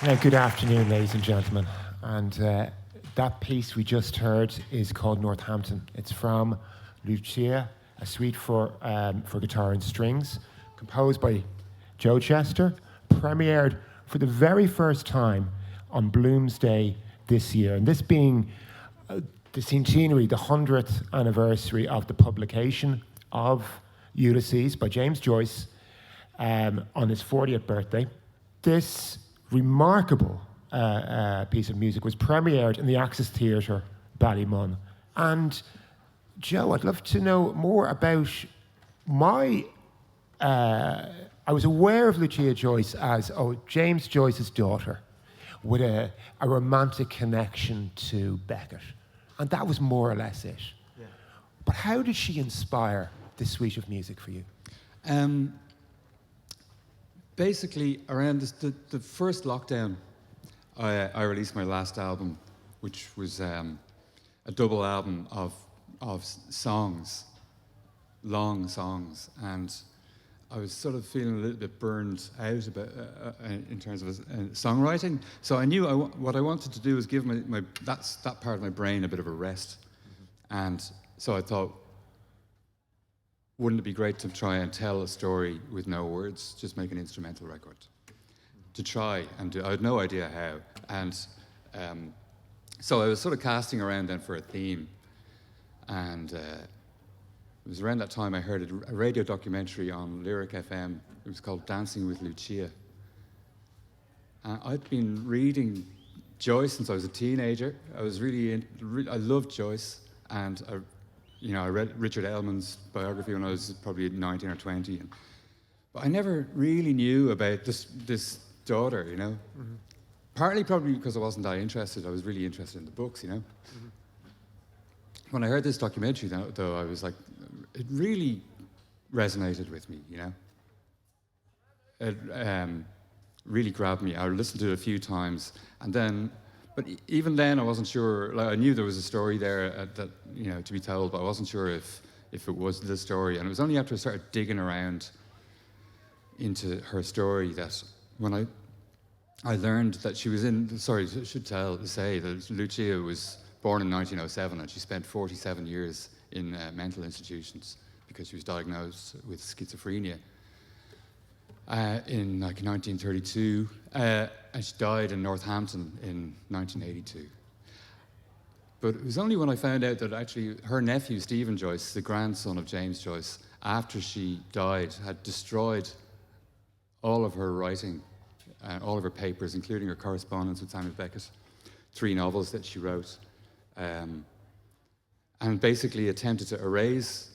Good afternoon, ladies and gentlemen. And that piece we just heard is called Northampton. It's from LUCIA, a suite for guitar and strings, composed by Joe Chester, premiered for the very first time on Bloomsday this year. And this being the centenary, the 100th anniversary of the publication of Ulysses by James Joyce on his 40th birthday. This remarkable piece of music was premiered in the Axis Theatre, Ballymun. And Joe, I'd love to know more about I was aware of Lucia Joyce as James Joyce's daughter with a romantic connection to Beckett. And that was more or less it. Yeah. But how did she inspire this suite of music for you? Basically, around the first lockdown, I released my last album, which was a double album of songs, long songs, and I was sort of feeling a little bit burned out about in terms of songwriting. So I knew what I wanted to do was give that part of my brain a bit of a rest, and so I thought, wouldn't it be great to try and tell a story with no words, just make an instrumental record? To try and do, I had no idea how. And so I was sort of casting around then for a theme. And it was around that time I heard a radio documentary on Lyric FM. It was called Dancing with Lucia. I'd been reading Joyce since I was a teenager. I was I loved Joyce. And I read Richard Ellman's biography when I was probably 19 or 20. But I never really knew about this daughter, Mm-hmm. Partly probably because I wasn't that interested. I was really interested in the books, Mm-hmm. When I heard this documentary, though, I was like, it really resonated with me, It really grabbed me. I listened to it a few times, but even then, I wasn't sure. Like, I knew there was a story there that to be told, but I wasn't sure if it was the story. And it was only after I started digging around into her story that when I learned that she was in. Sorry, I should say that Lucia was born in 1907, and she spent 47 years in mental institutions because she was diagnosed with schizophrenia. In 1932, and she died in Northampton in 1982. But it was only when I found out that actually her nephew, Stephen Joyce, the grandson of James Joyce, after she died, had destroyed all of her writing, all of her papers, including her correspondence with Samuel Beckett, 3 novels that she wrote, and basically attempted to erase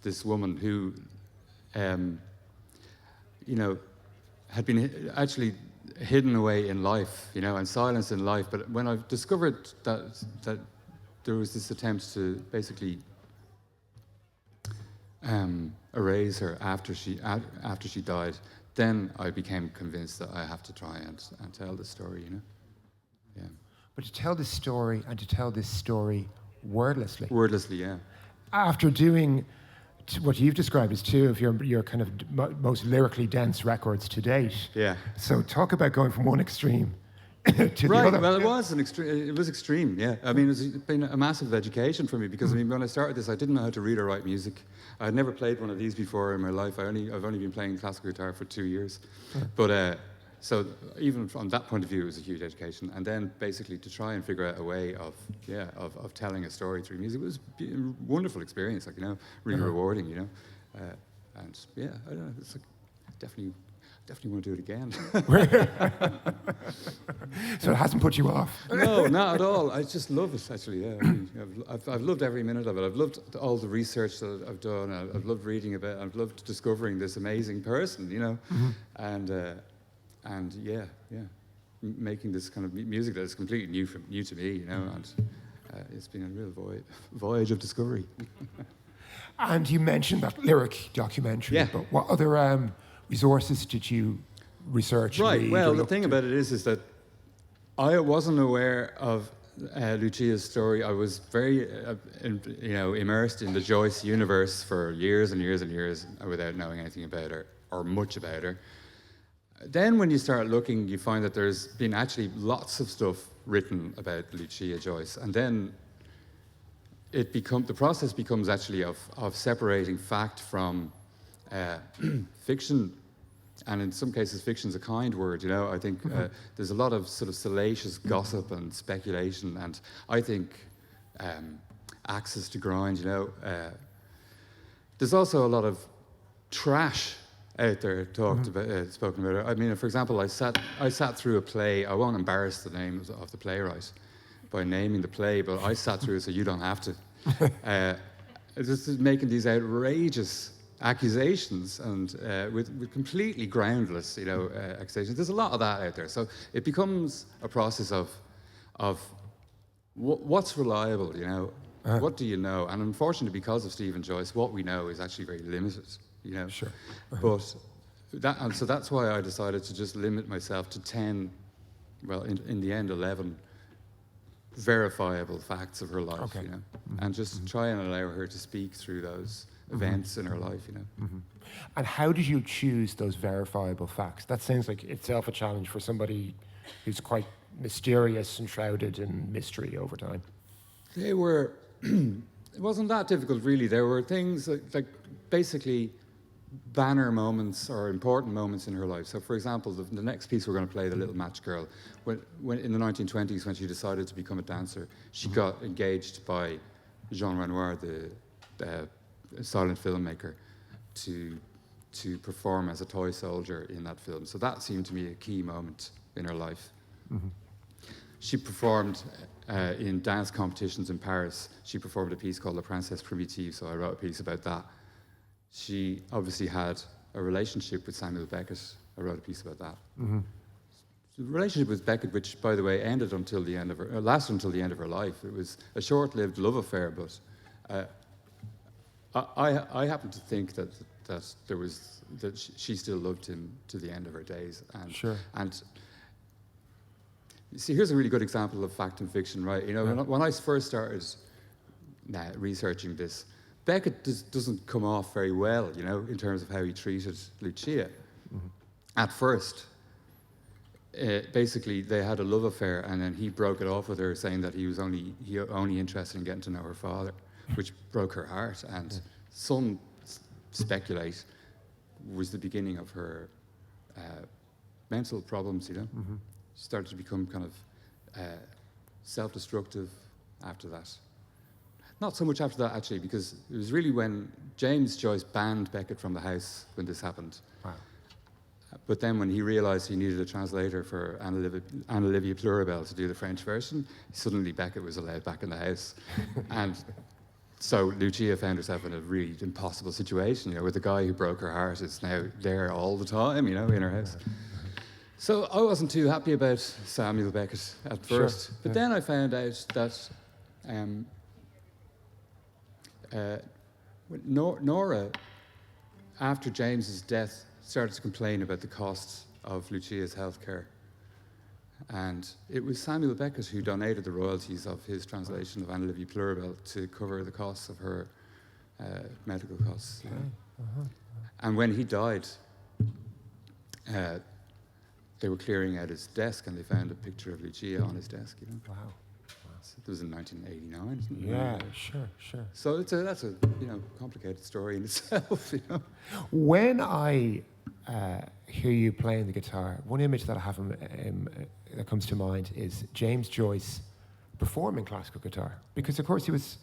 this woman who had been actually hidden away in life, and silenced in life. But when I discovered that there was this attempt to basically erase her after she died, then I became convinced that I have to try and tell the story, Yeah. But to tell this story and to tell this story wordlessly. Wordlessly, yeah. After doing what you've described as 2 of your kind of most lyrically dense records to date. Yeah. So talk about going from one extreme to the other. Well, it was extreme, yeah. I mean, it's been a massive education for me because when I started this, I didn't know how to read or write music. I had never played one of these before in my life. I've only been playing classical guitar for 2 years. But so even from that point of view, it was a huge education. And then basically to try and figure out a way of telling a story through music, it was a wonderful experience, really rewarding, and yeah, I don't know, it's like definitely want to do it again. So it hasn't put you off? No, not at all. I just love it, actually, yeah. I mean, I've loved every minute of it. I've loved all the research that I've done. I've loved reading about it. I've loved discovering this amazing person, Mm-hmm. And yeah, making this kind of music that is completely new to me, and it's been a real voyage of discovery. And you mentioned that lyric documentary, yeah. But what other resources did you research? Right. Well, the thing about it is that I wasn't aware of Lucia's story. I was very, immersed in the Joyce universe for years and years and years without knowing anything about her or much about her. then when you start looking, you find that there's been actually lots of stuff written about Lucia Joyce, and then the process becomes actually of separating fact from fiction, and in some cases fiction's a kind word, I think there's a lot of sort of salacious gossip and speculation, and I think axes to grind, there's also a lot of trash out there spoken about. I mean, for example, I sat through a play. I won't embarrass the name of the playwright by naming the play, but I sat through it so you don't have to. Just making these outrageous accusations and with completely groundless, accusations. There's a lot of that out there. So it becomes a process of what's reliable, what do you know? And unfortunately, because of Stephen Joyce, what we know is actually very limited, Sure. But so that's why I decided to just limit myself to 10, well, in the end, 11 verifiable facts of her life, Okay. and just try and allow her to speak through those events in her life, And how did you choose those verifiable facts? That sounds like itself a challenge for somebody who's quite mysterious and shrouded in mystery over time. They were, it wasn't that difficult really. There were things like basically banner moments or important moments in her life. So for example, the next piece we're going to play, The Little Match Girl, when in the 1920s, when she decided to become a dancer, she got engaged by Jean Renoir, the silent filmmaker, to perform as a toy soldier in that film. So that seemed to me a key moment in her life. She performed in dance competitions in Paris. She performed a piece called La Princesse Primitive, so I wrote a piece about that. She obviously had a relationship with Samuel Beckett. I wrote a piece about that. The relationship with Beckett, which, by the way, lasted until the end of her life. It was a short-lived love affair, but I happen to think that she still loved him to the end of her days. And, Sure. And see, here's a really good example of fact and fiction, right? When I first started researching this, Beckett doesn't come off very well, in terms of how he treated Lucia. At first, basically, they had a love affair, and then he broke it off with her, saying that he was only interested in getting to know her father, which broke her heart. And some speculate was the beginning of her mental problems. She started to become kind of self-destructive after that. Not so much after that, actually, because it was really when James Joyce banned Beckett from the house when this happened. Wow. But then when he realised he needed a translator for Anna-Livia Pluribel to do the French version, suddenly Beckett was allowed back in the house. And so Lucia found herself in a really impossible situation, where the guy who broke her heart is now there all the time, in her house. So I wasn't too happy about Samuel Beckett at first. Sure. But then I found out that Nora, after James's death, started to complain about the costs of Lucia's healthcare. And it was Samuel Beckett who donated the royalties of his translation of Anna-Livia Pluribel to cover the costs of her medical costs. And when he died, they were clearing out his desk and they found a picture of Lucia on his desk. Wow. It was in 1989, isn't it? Yeah, sure. So that's a complicated story in itself. When I hear you playing the guitar, one image that I have that comes to mind is James Joyce performing classical guitar, because of course he was,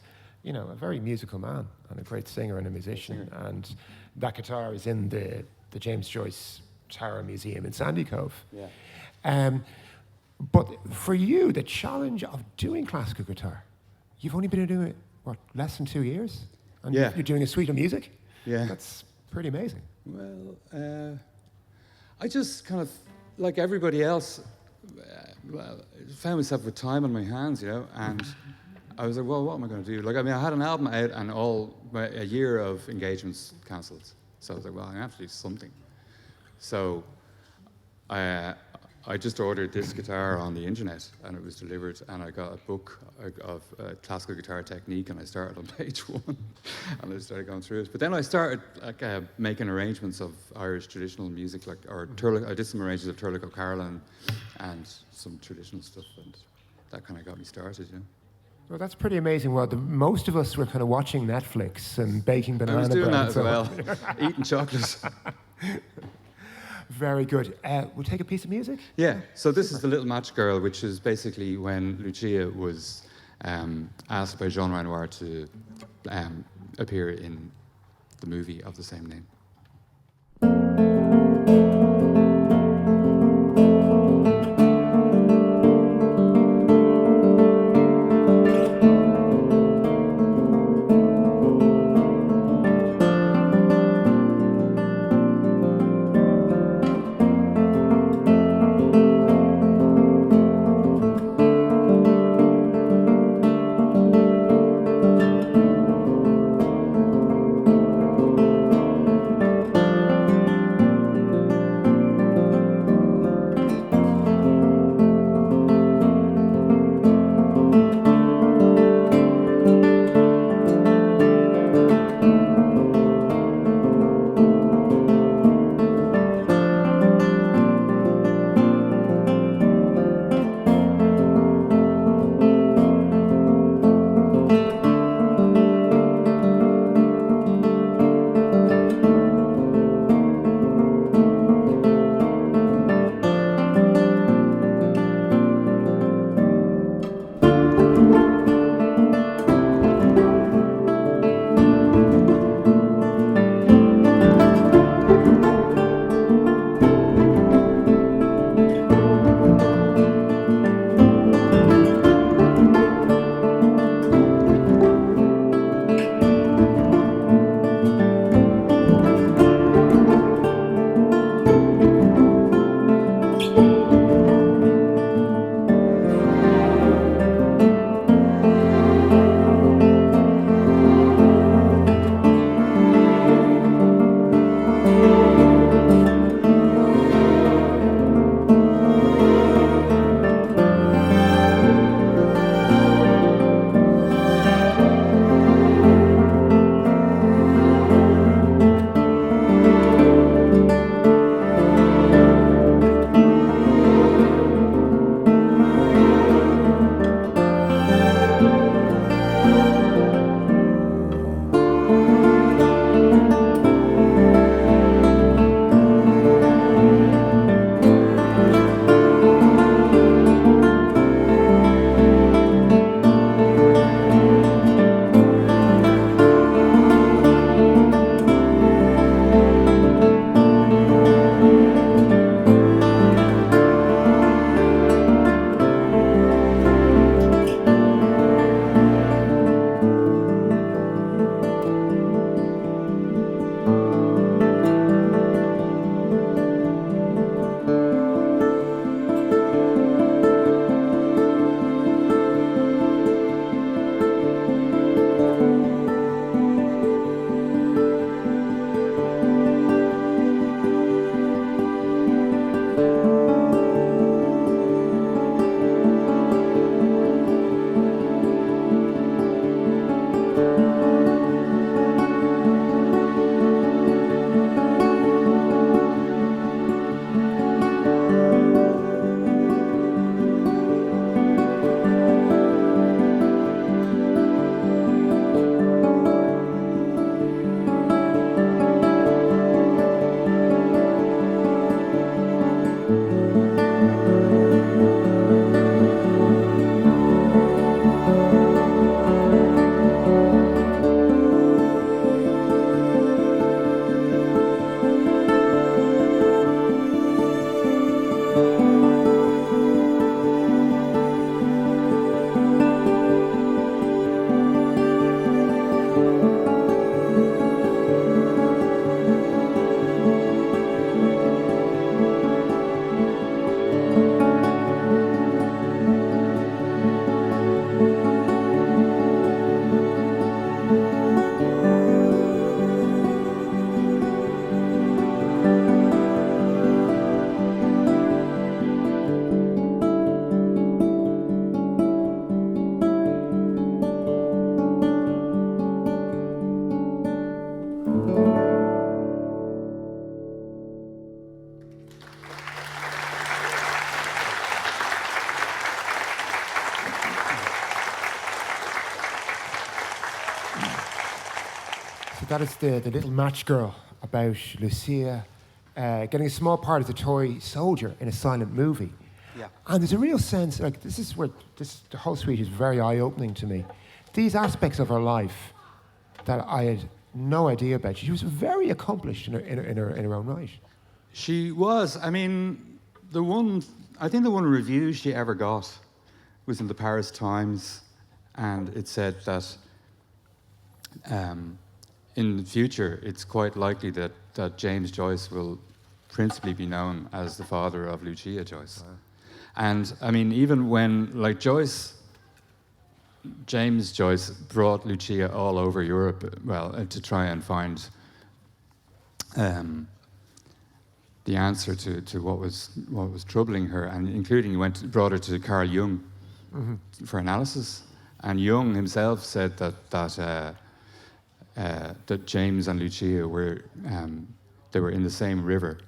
a very musical man and a great singer and a musician, and that guitar is in the James Joyce Tower Museum in Sandy Cove. Yeah. But for you, the challenge of doing classical guitar, you've only been doing it, less than 2 years? And Yeah. you're doing a suite of music? Yeah. That's pretty amazing. Well, I just kind of, like everybody else, found myself with time on my hands, and I was like, well, what am I going to do? I had an album out and a year of engagements cancelled. So I was like, well, I have to do something. So I just ordered this guitar on the internet, and it was delivered, and I got a book of classical guitar technique, and I started on page 1, and I started going through it. But then I started making arrangements of Irish traditional music, I did some arrangements of Turlough O'Carolan and some traditional stuff, and that kind of got me started, you know. Well, that's pretty amazing. Well, most of us were kind of watching Netflix and baking banana I was doing bread. that as well, eating chocolate. Very good. We'll take a piece of music? Yeah, so this is The Little Match Girl, which is basically when Lucia was asked by Jean Renoir to appear in the movie of the same name. that is the little match girl about Lucia getting a small part as a toy soldier in a silent movie. Yeah. And there's a real sense, like, the whole suite is very eye-opening to me. These aspects of her life that I had no idea about. She was very accomplished in her own right. She was. I mean, I think the one review she ever got was in the Paris Times, and it said that in the future, it's quite likely that James Joyce will principally be known as the father of Lucia Joyce. Wow. And I mean, even when, like, James Joyce brought Lucia all over Europe, to try and find the answer to what was troubling her, and including brought her to Carl Jung for analysis. And Jung himself said that James and Lucia were in the same river,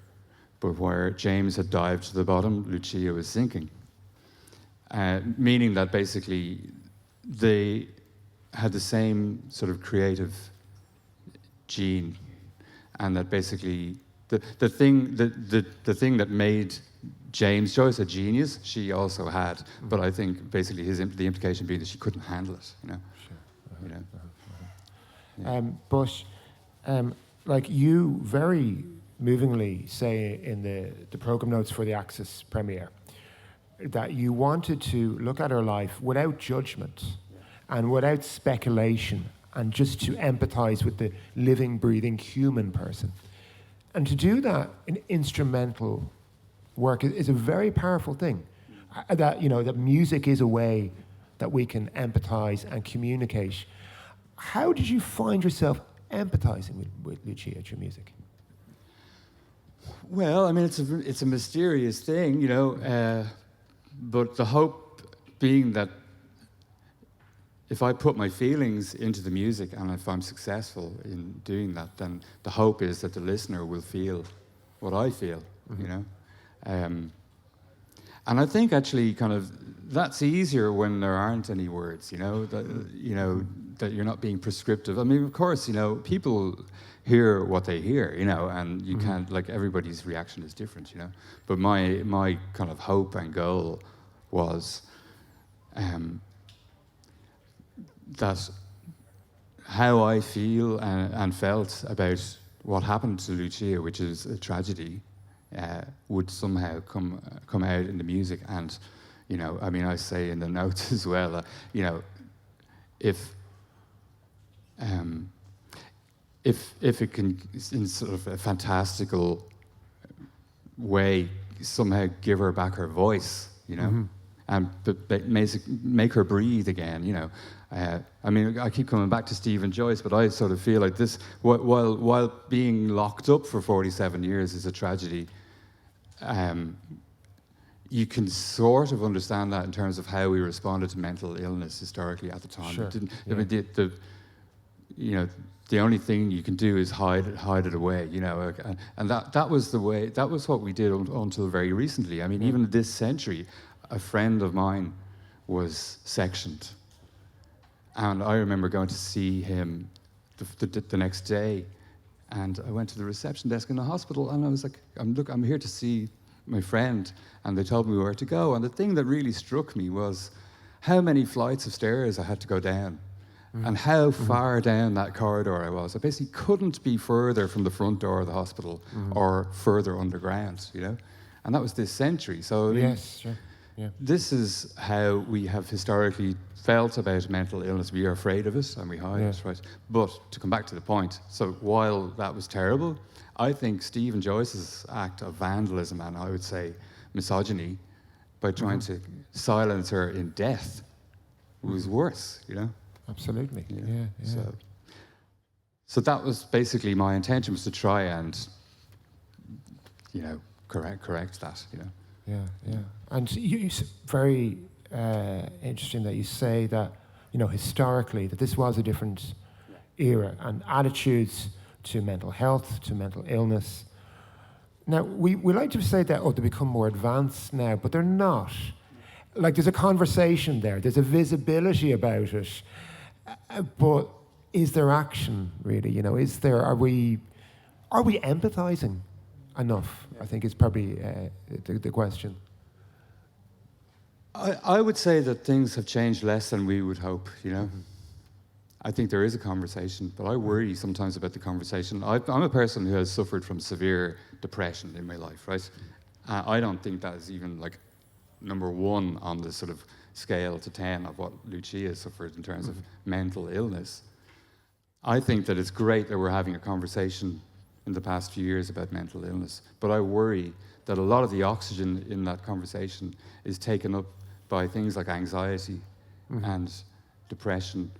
but where James had dived to the bottom, Lucia was sinking. Meaning that basically they had the same sort of creative gene, and that basically the thing that made James Joyce a genius, she also had. But I think basically the implication being that she couldn't handle it, you know. Sure. Like you very movingly say in the program notes for the Axis premiere, that you wanted to look at her life without judgment and without speculation, and just to empathize with the living, breathing human person. And to do that in instrumental work is a very powerful thing. That music is a way that we can empathize and communicate. How did you find yourself empathizing with Lucia through music? Well, I mean, it's a mysterious thing, you know, but the hope being that if I put my feelings into the music and if I'm successful in doing that, then the hope is that the listener will feel what I feel, you know. And I think actually kind of that's easier when there aren't any words, you know, that you're not being prescriptive. I mean, of course, you know, people hear what they hear, you know, and you can't, like, everybody's reaction is different, you know. But my kind of hope and goal was that how I feel and felt about what happened to Lucia, which is a tragedy, would somehow come out in the music. And, you know, I mean, I say in the notes as well, you know, if it can, in sort of a fantastical way, somehow give her back her voice, you know, and make her breathe again, you know. I mean, I keep coming back to Stephen Joyce, but I sort of feel like this, while being locked up for 47 years is a tragedy, you can sort of understand that in terms of how we responded to mental illness historically at the time. Sure. I mean, you know, the only thing you can do is hide it away, you know, and that was the way. That was what we did until very recently. I mean, even this century, a friend of mine was sectioned, and I remember going to see him the next day, and I went to the reception desk in the hospital, and I was like, I'm here to see my friend, and they told me where to go. And the thing that really struck me was how many flights of stairs I had to go down. And how far down that corridor I was. I basically couldn't be further from the front door of the hospital or further underground, you know? And that was this century. So I mean, yes, sure. Yeah. This is how we have historically felt about mental illness. We are afraid of it and we hide it, right? But to come back to the point, so while that was terrible, I think Stephen Joyce's act of vandalism and I would say misogyny by trying to silence her in death was worse, you know? Absolutely. Yeah. So that was basically my intention, was to try and, you know, correct that, you know. Yeah. And it's very interesting that you say that, you know, historically, that this was a different era and attitudes to mental health, to mental illness. Now, we like to say that, they become more advanced now, but they're not. Like, there's a conversation there. There's a visibility about it. But is there action really? You know, are we empathizing enough? I think is probably the question. I would say that things have changed less than we would hope, you know. I think there is a conversation, but I worry sometimes about the conversation. I'm a person who has suffered from severe depression in my life, right? I don't think that is even like number one on the sort of scale to 10 of what Lucia has suffered in terms of mental illness. I think that it's great that we're having a conversation in the past few years about mental illness, but I worry that a lot of the oxygen in that conversation is taken up by things like anxiety and depression,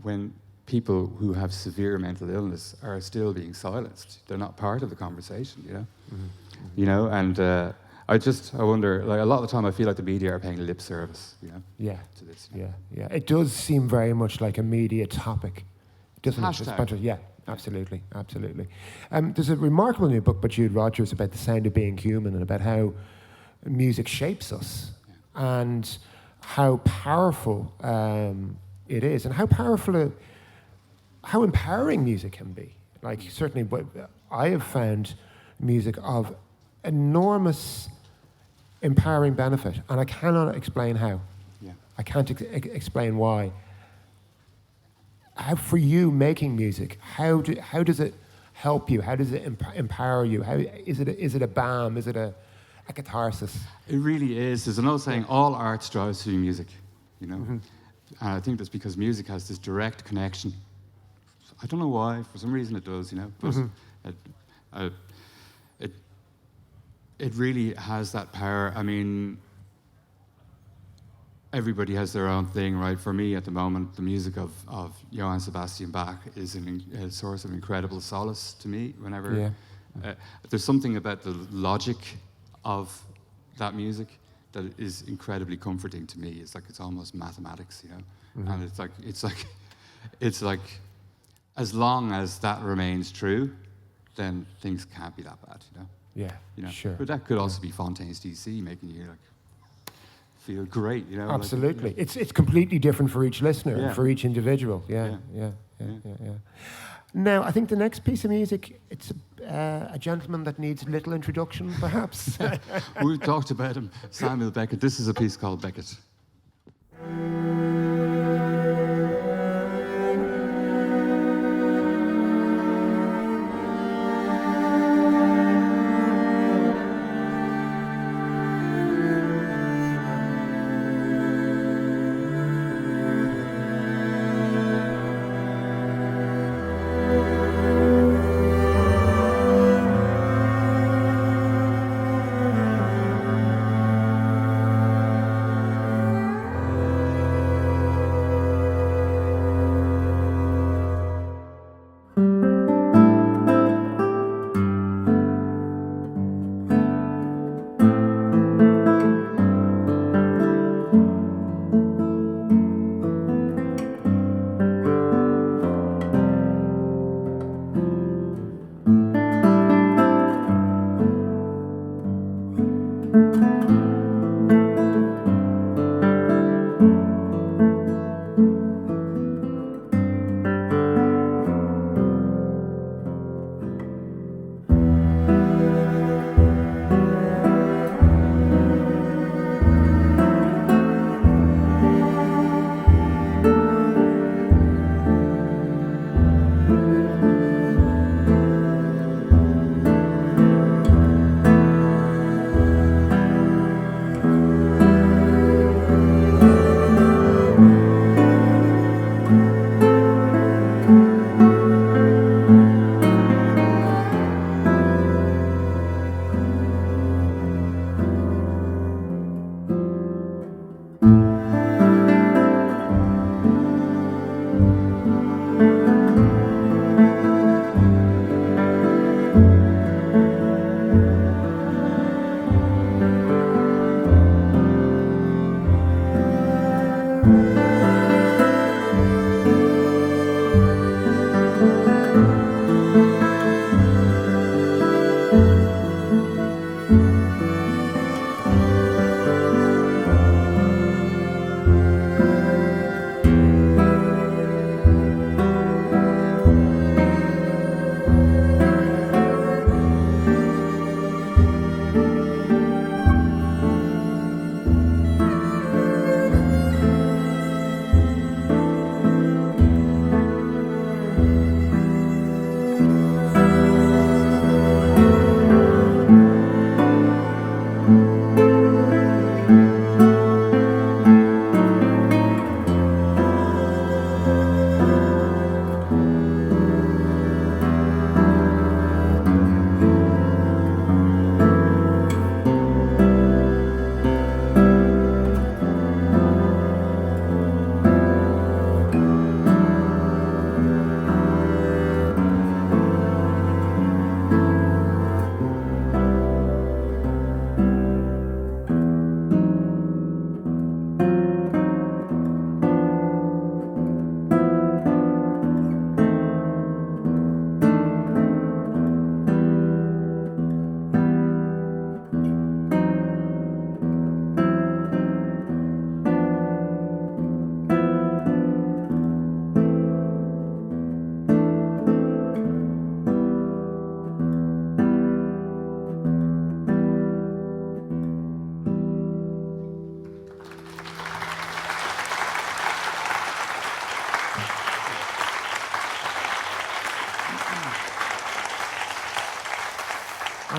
when people who have severe mental illness are still being silenced. They're not part of the conversation, you know? You know, and I wonder, like a lot of the time I feel like the media are paying lip service, you know? Yeah. To this. Yeah. It does seem very much like a media topic, doesn't it? Hashtag. Yeah, absolutely. There's a remarkable new book by Jude Rogers about the sound of being human and about how music shapes us and how powerful it is, and how empowering music can be. Like, certainly, I have found music of enormous empowering benefit, and I cannot explain how. Yeah. I can't explain why. How, for you, making music, how does it help you? How does it empower you? How is it a balm? Is it a catharsis? It really is. There's an old saying, all art strives to be music, you know? And I think that's because music has this direct connection. I don't know why, for some reason it does, you know? But it really has that power. I mean, everybody has their own thing, right? For me, at the moment, the music of Johann Sebastian Bach is a source of incredible solace to me whenever... there's something about the logic of that music that is incredibly comforting to me. It's like it's almost mathematics, you know? And it's like as long as that remains true, then things can't be that bad, you know? Yeah, you know? sure. But that could also be Fontaine's DC making you like feel great, you know? Absolutely. Like, it's completely different for each listener, and for each individual. Yeah. Now, I think the next piece of music, it's a gentleman that needs little introduction, perhaps. We've talked about him, Samuel Beckett. This is a piece called Beckett.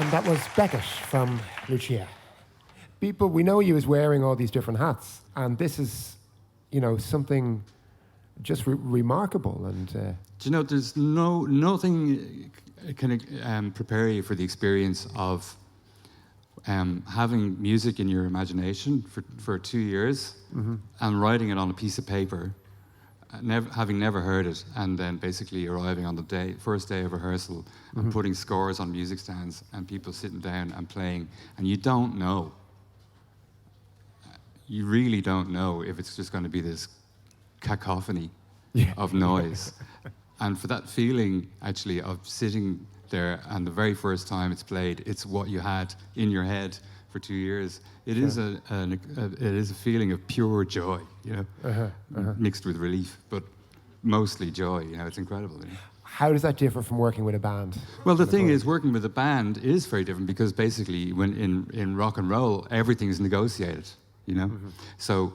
And that was Beckett from Lucia. People, we know you as wearing all these different hats, and this is, something just remarkable. And do you know, there's nothing can prepare you for the experience of having music in your imagination for 2 years and writing it on a piece of paper, having never heard it, and then basically arriving on the first day of rehearsal and putting scores on music stands and people sitting down and playing, and you don't know. You really don't know if it's just going to be this cacophony of noise. And for that feeling, actually, of sitting there and the very first time it's played, it's what you had in your head for 2 years. It is it is a feeling of pure joy, mixed with relief, but mostly joy. It's incredible. How does that differ from working with a band? Well, the thing is, working with a band is very different because basically, when in rock and roll, everything is negotiated. So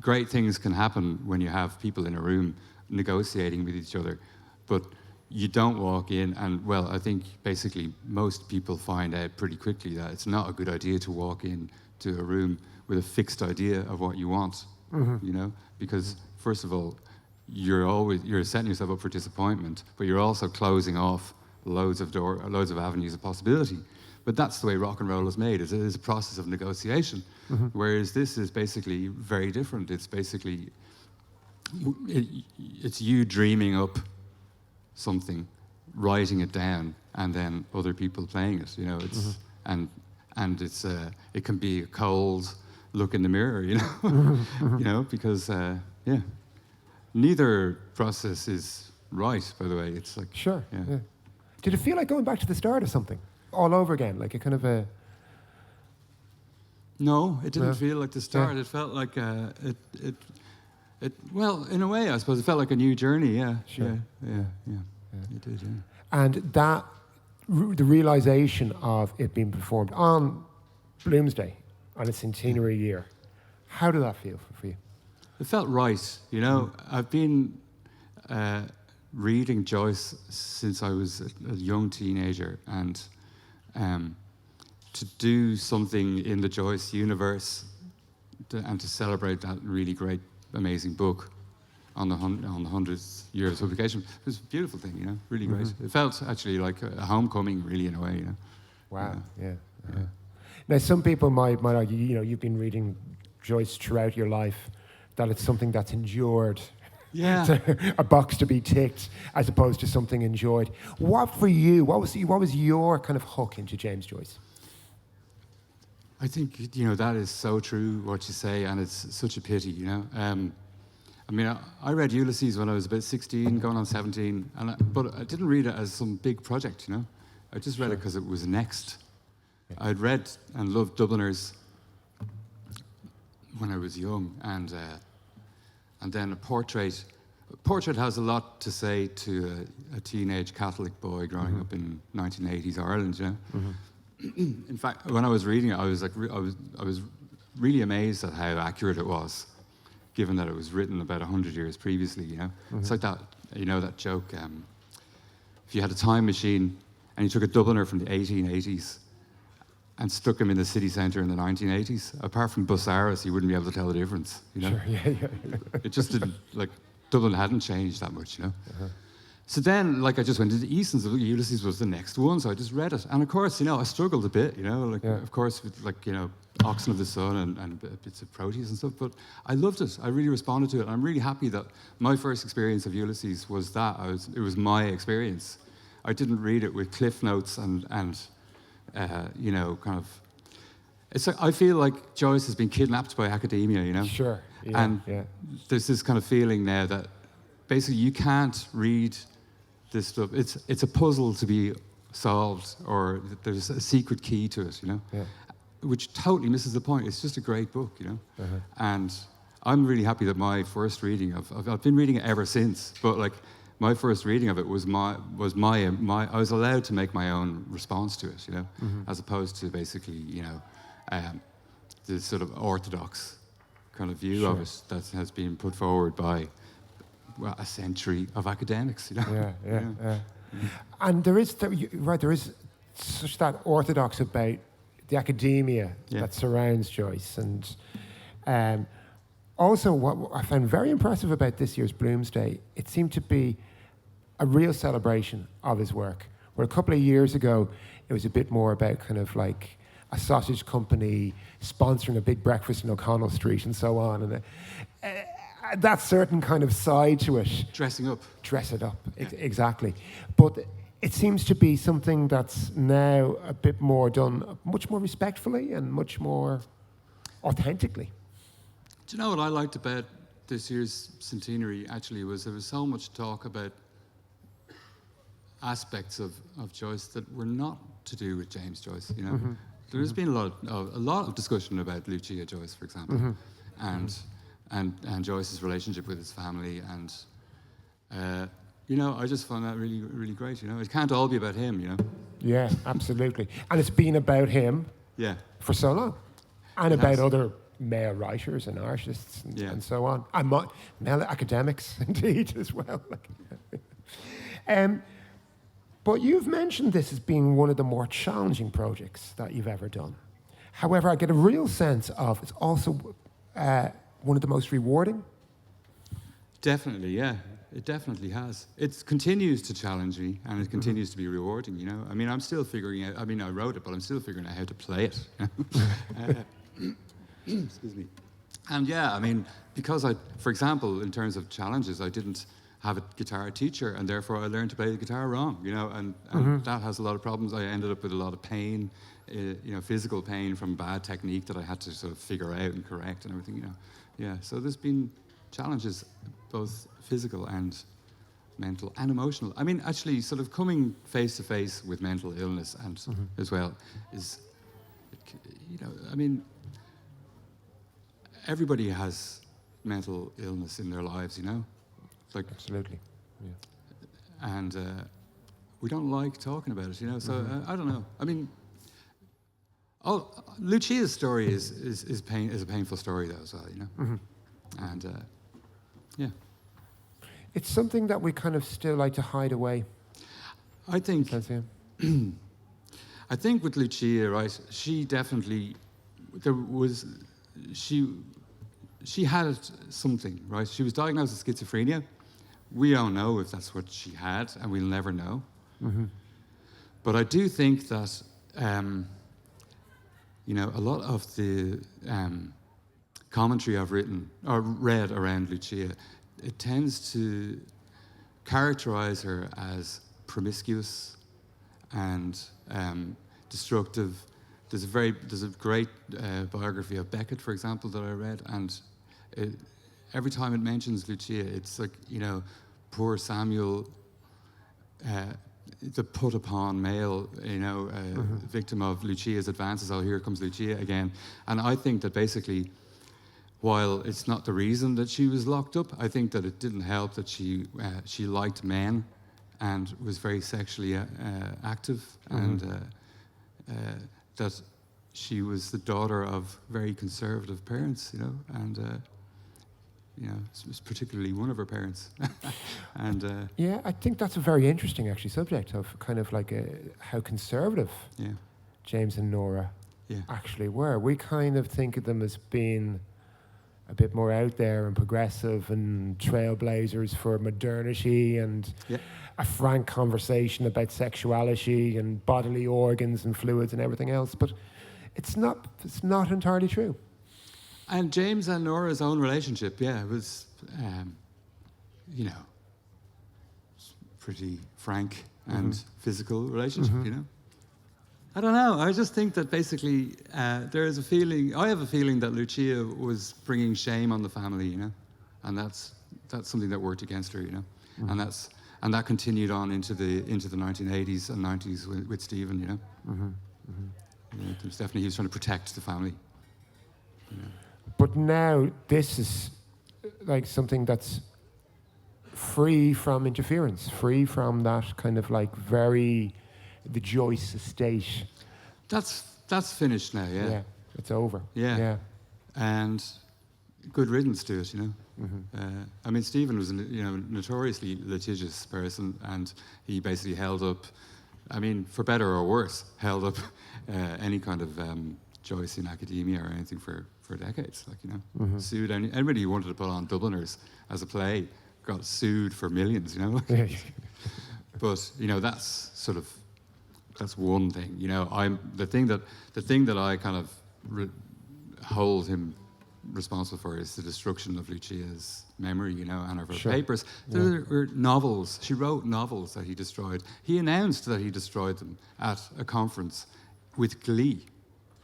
great things can happen when you have people in a room negotiating with each other, but you don't walk in and, well, I think basically most people find out pretty quickly that it's not a good idea to walk in to a room with a fixed idea of what you want, because first of all, you're setting yourself up for disappointment, but you're also closing off loads of avenues of possibility. But that's the way rock and roll is made. It is a process of negotiation, whereas this is basically very different. It's basically, it's you dreaming up something, writing it down, and then other people playing it. It's and it's it can be a cold look in the mirror. Because neither process is right. By the way, it's like sure. Yeah. Did it feel like going back to the start of something all over again, like a kind of a? No, it didn't feel like the start. Yeah. It felt like it. Well, in a way, I suppose it felt like a new journey. Yeah, sure. Yeah. It did. Yeah. And that, the realization of it being performed on Bloomsday, on its centenary year, how did that feel for you? It felt right. I've been reading Joyce since I was a young teenager, and to do something in the Joyce universe and to celebrate that really great, amazing book on the 100th year of publication, it was a beautiful thing, really great. It felt actually like a homecoming, really, in a way, Wow, yeah. Now, some people might argue, you've been reading Joyce throughout your life, that it's something that's endured. Yeah. A box to be ticked as opposed to something enjoyed. What for you? What was your kind of hook into James Joyce? I think that is so true what you say, and it's such a pity. I read Ulysses when I was about 16, going on 17, but I didn't read it as some big project. I just read it because it was next. Yeah. I'd read and loved Dubliners when I was young, and then a portrait. A portrait has a lot to say to a teenage Catholic boy growing up in 1980s Ireland. In fact, when I was reading it, I was really amazed at how accurate it was, given that it was written about 100 years previously. It's like that, that joke. If you had a time machine and you took a Dubliner from the 1880s and stuck him in the city centre in the 1980s, apart from Busaras, you wouldn't be able to tell the difference. Sure, yeah. It just didn't, Dublin hadn't changed that much, So then, I just went into Easton's. Ulysses was the next one, so I just read it. And of course, I struggled a bit, of course, with Oxen of the Sun and bits of Proteus and stuff, but I loved it. I really responded to it. I'm really happy that my first experience of Ulysses was that. It was my experience. I didn't read it with cliff notes and kind of... It's like, I feel like Joyce has been kidnapped by academia, Sure. Yeah, and there's this kind of feeling now that basically you can't read this stuff. It's a puzzle to be solved, or there's a secret key to it, which totally misses the point. It's just a great book, And I'm really happy that my first reading I've been reading it ever since, but my first reading of it was my I was allowed to make my own response to it, as opposed to basically, the sort of orthodox kind of view of it that has been put forward by a century of academics, Yeah. And there is such that orthodox about the academia that surrounds Joyce. And also, what I found very impressive about this year's Bloomsday, it seemed to be a real celebration of his work. Where a couple of years ago, it was a bit more about kind of like a sausage company sponsoring a big breakfast in O'Connell Street and so on. And that certain kind of side to it. Dressing up. Dress it up, exactly. But it seems to be something that's now a bit more done much more respectfully and much more authentically. Do you know what I liked about this year's centenary actually was there was so much talk about aspects of Joyce that were not to do with James Joyce, you know. Mm-hmm. There's been a lot of discussion about Lucia Joyce, for example, and Joyce's relationship with his family, and you know, I just found that really, really great. You know, it can't all be about him, you know. Yeah, absolutely, and it's been about him, for so long, and about other male writers and artists and so on, and male academics indeed as well. But you've mentioned this as being one of the more challenging projects that you've ever done. However, I get a real sense of it's also one of the most rewarding. Definitely, yeah. It definitely has. It continues to challenge me, and it continues to be rewarding, you know. I mean, I'm still figuring out, I mean, I wrote it, but I'm still figuring out how to play it. Excuse me. And yeah, I mean, because for example, in terms of challenges, I didn't have a guitar teacher, and therefore I learned to play the guitar wrong, you know, and that has a lot of problems. I ended up with a lot of pain, you know, physical pain from bad technique that I had to sort of figure out and correct and everything, you know. Yeah, so there's been challenges, both physical and mental and emotional. I mean, actually, sort of coming face to face with mental illness and as well is, you know, I mean, everybody has mental illness in their lives, you know. Like, absolutely, yeah. And we don't like talking about it, you know. So I don't know. I mean, Lucia's story is a painful story though as well, you know. And yeah, it's something that we kind of still like to hide away. I think. I think with Lucia, right? She definitely she had something, right? She was diagnosed with schizophrenia. We don't know if that's what she had, and we'll never know. But I do think that, you know, a lot of the commentary I've written or read around Lucia, it tends to characterize her as promiscuous and destructive. There's a great biography of Beckett, for example, that I read, and every time it mentions Lucia, it's like, you know, poor Samuel, the put upon male, you know, victim of Lucia's advances. Oh, here comes Lucia again. And I think that basically, while it's not the reason that she was locked up, I think that it didn't help that she liked men and was very sexually active, and that she was the daughter of very conservative parents, you know, and you know, it was particularly one of her parents. And yeah, I think that's a very interesting actually subject of kind of like how conservative James and Nora actually were. We kind of think of them as being a bit more out there and progressive and trailblazers for modernity and a frank conversation about sexuality and bodily organs and fluids and everything else. But it's not entirely true. And James and Nora's own relationship, it was, you know, pretty frank and physical relationship, you know. I don't know. I just think that basically there is a feeling. I have a feeling that Lucia was bringing shame on the family, you know, and that's something that worked against her, you know, and that continued on into the 1980s and 90s with Stephen, you know. You know, definitely he was trying to protect the family. You know. But now this is like something that's free from interference, free from that kind of like the Joyce estate. That's finished now, yeah. Yeah, it's over. Yeah. And good riddance to it, you know. I mean, Stephen was a notoriously litigious person, and he basically held up I mean, for better or worse, held up any kind of Joyce in academia or anything for decades. Like, you know, sued anybody who wanted to put on Dubliners as a play got sued for millions. You know, but you know that's one thing. You know, the thing that I kind of hold him responsible for is the destruction of Lucia's memory, you know, and of her papers. There were novels. She wrote novels that he destroyed. He announced that he destroyed them at a conference with glee.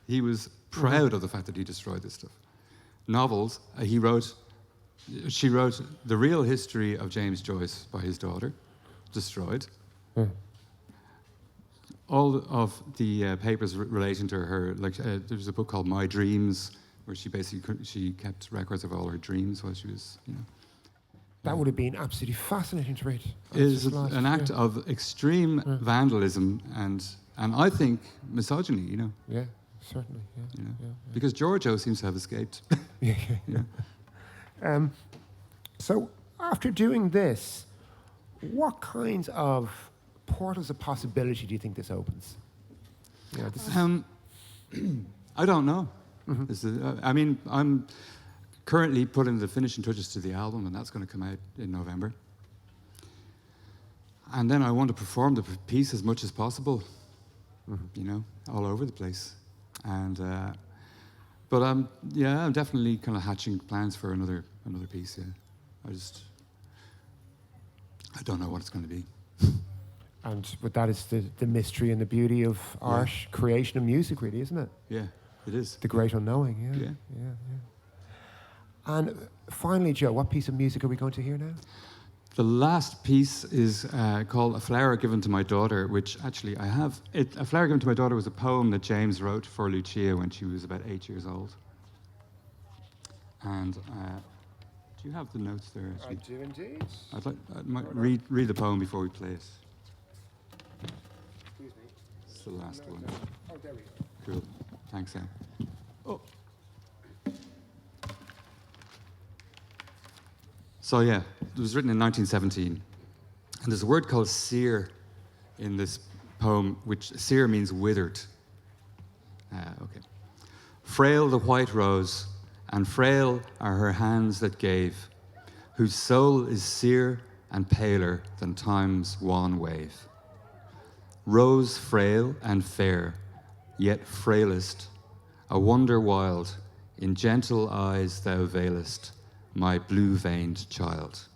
He was proud of the fact that he destroyed this stuff. Novels, she wrote The Real History of James Joyce by his daughter, destroyed. All of the papers relating to her, like there was a book called My Dreams, where she kept records of all her dreams while she was, you know. That would have been absolutely fascinating to read. It is an act of extreme vandalism and I think misogyny, you know. Yeah, certainly. Yeah, you know? Because Giorgio seems to have escaped. Yeah. So after doing this, what kinds of portals of possibility do you think this opens? Yeah, this is I don't know. This is, I mean, I'm currently putting the finishing touches to the album, and that's going to come out in November. And then I want to perform the piece as much as possible, you know, all over the place. And but I'm definitely kind of hatching plans for another piece. Yeah, I don't know what it's going to be. But that is the mystery and the beauty of art, creation, and music, really, isn't it? Yeah, it is. The great unknowing. Yeah. And finally, Joe, what piece of music are we going to hear now? The last piece is called A Flower Given to My Daughter, which actually I have. A Flower Given to My Daughter was a poem that James wrote for Lucia when she was about 8 years old. And do you have the notes there? I do indeed. I might read the poem before we play it. Excuse me. It's the last one. Oh, there we go. Cool. Thanks, Sam. Oh. So yeah, it was written in 1917. And there's a word called sear in this poem, which sear means withered. Okay. Frail the white rose, and frail are her hands that gave, whose soul is sear and paler than time's wan wave. Rose frail and fair, yet frailest, a wonder wild, in gentle eyes thou veilest, my blue-veined child.